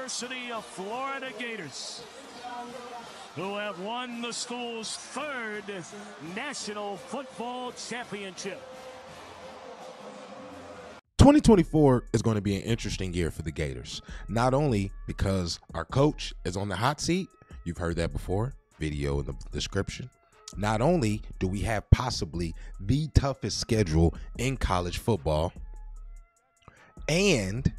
University of Florida Gators, who have won the school's third National Football Championship. 2024 is going to be an interesting year for the Gators, not only because our coach is on the hot seat, you've heard that before, video in the description. Not only do we have possibly the toughest schedule in college football, and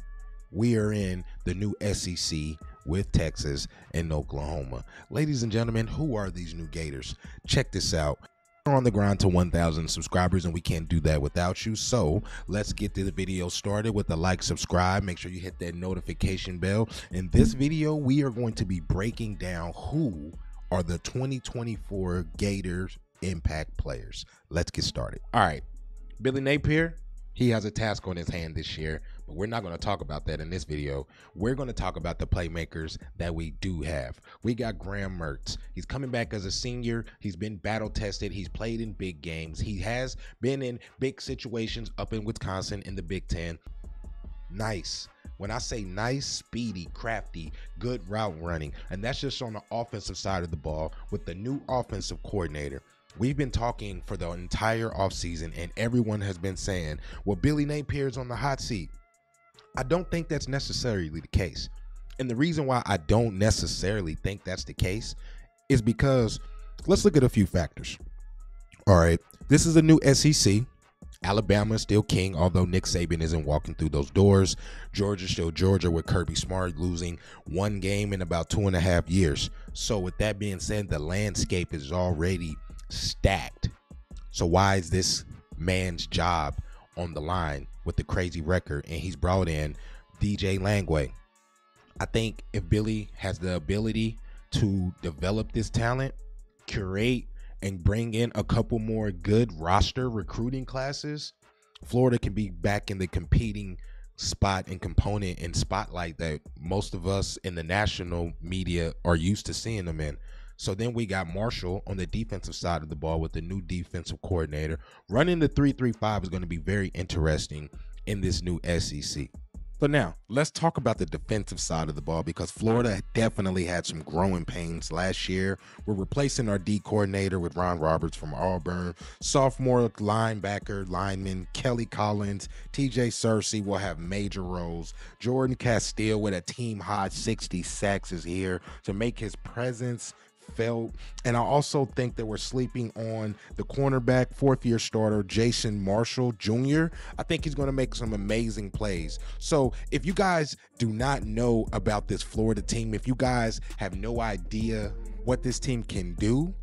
we are in the new SEC with Texas and Oklahoma. Ladies and gentlemen, who are these new Gators? Check this out. We're on the grind to 1,000 subscribers, and we can't do that without you. So let's get the video started with a like, subscribe. Make sure you hit that notification bell. In this video, we are going to be breaking down who are the 2024 Gators impact players. Let's get started. All right, Billy Napier, he has a task on his hand this year, but we're not going to talk about that in this video. We're going to talk about the playmakers that we do have. We got Graham Mertz. He's coming back as a senior. He's been battle tested. He's played in big games. He has been in big situations up in Wisconsin in the Big Ten. Nice. When I say nice, speedy, crafty, good route running, and that's just on the offensive side of the ball with the new offensive coordinator. We've been talking for the entire offseason, and everyone has been saying, well, Billy Napier's on the hot seat. I don't think that's necessarily the case. And the reason why I don't necessarily think that's the case is because let's look at a few factors. All right, this is a new SEC. Alabama is still king, although Nick Saban isn't walking through those doors. Georgia's still Georgia, with Kirby Smart losing one game in about 2.5 years. So with that being said, the landscape is already stacked. So why is this man's job on the line with the crazy record? And he's brought in DJ Langway. I think if Billy has the ability to develop this talent, curate, and bring in a couple more good roster recruiting classes, Florida can be back in the competing spot and component and spotlight that most of us in the national media are used to seeing them in. So then we got Marshall on the defensive side of the ball with the new defensive coordinator. Running the 3-3-5 is going to be very interesting in this new SEC. So now let's talk about the defensive side of the ball, because Florida definitely had some growing pains last year. We're replacing our D coordinator with Ron Roberts from Auburn. Sophomore lineman Kelly Collins, TJ Searcy will have major roles. Jordan Castile with a team high 60 sacks is here to make his presence felt. And I also think that we're sleeping on the cornerback, fourth-year starter Jason Marshall Jr. I think he's going to make some amazing plays. So if you guys do not know about this Florida team, if you guys have no idea what this team can do,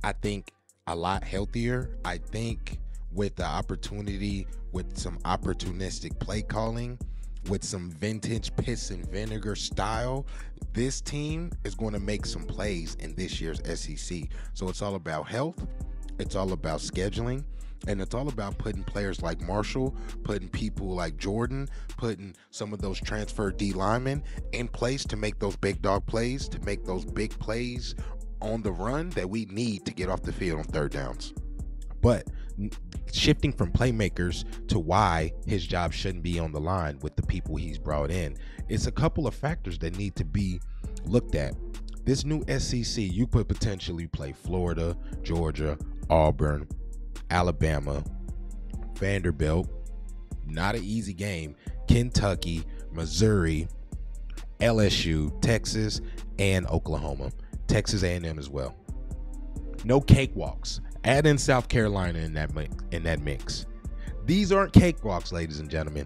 I think a lot healthier. I think with the opportunity, with some opportunistic play calling, with some vintage piss and vinegar style, this team is going to make some plays in this year's SEC. So it's all about health, it's all about scheduling, and it's all about putting players like Marshall, putting people like Jordan, putting some of those transfer D linemen in place to make those big dog plays, to make those big plays on the run that we need to get off the field on third downs. But shifting from playmakers to why his job shouldn't be on the line with the people he's brought in, it's a couple of factors that need to be looked at. This new SEC, you could potentially play Florida, Georgia, Auburn, Alabama, Vanderbilt, not an easy game, Kentucky, Missouri, LSU, Texas, and Oklahoma, Texas A&M as well. No cakewalks. Add in South Carolina in that mix. These aren't cakewalks, ladies and gentlemen.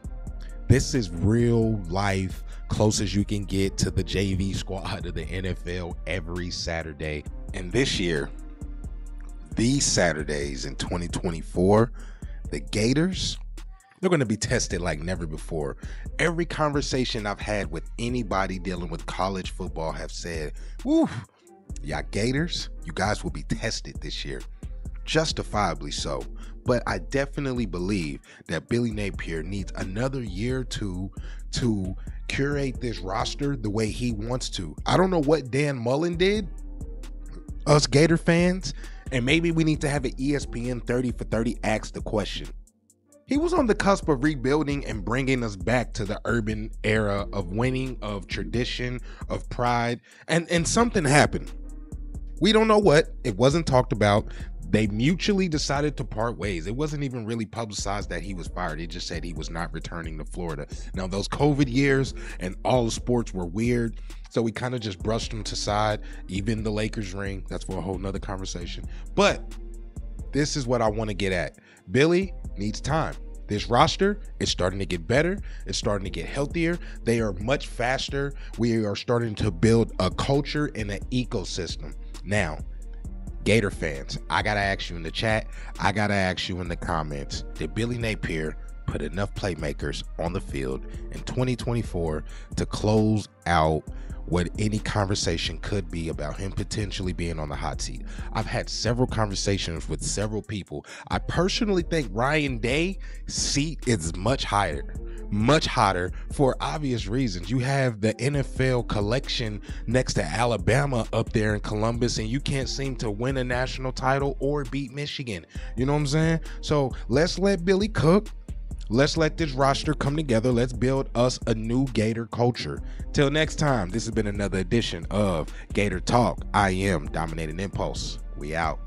This is real life, close as you can get to the JV squad of the NFL every Saturday. And this year, these Saturdays in 2024, the Gators, they're going to be tested like never before. Every conversation I've had with anybody dealing with college football have said, woo, y'all Gators, you guys will be tested this year. Justifiably so. But I definitely believe that Billy Napier needs another year or two to curate this roster the way he wants to. I don't know what Dan Mullen did, us Gator fans, and maybe we need to have an ESPN 30 for 30 ask the question. He was on the cusp of rebuilding and bringing us back to the urban era of winning, of tradition, of pride, and something happened. We don't know what. It wasn't talked about. They mutually decided to part ways. It wasn't even really publicized that he was fired. He just said he was not returning to Florida. Now, those COVID years and all the sports were weird, so we kind of just brushed them to side. Even the Lakers ring, that's for a whole nother conversation. But this is what I want to get at. Billy needs time. This roster is starting to get better. It's starting to get healthier. They are much faster. We are starting to build a culture and an ecosystem. Now, Gator fans, I got to ask you in the chat. I got to ask you in the comments. Did Billy Napier put enough playmakers on the field in 2024 to close out what any conversation could be about him potentially being on the hot seat? I've had several conversations with several people. I personally think Ryan Day's seat is much hotter for obvious reasons. You have the NFL collection next to Alabama up there in Columbus, and you can't seem to win a national title or beat Michigan. You know what I'm saying? So let's let Billy cook. Let's let this roster come together. Let's build us a new Gator culture. Till next time, this has been another edition of Gator Talk. I am Dominating Impulse. We out.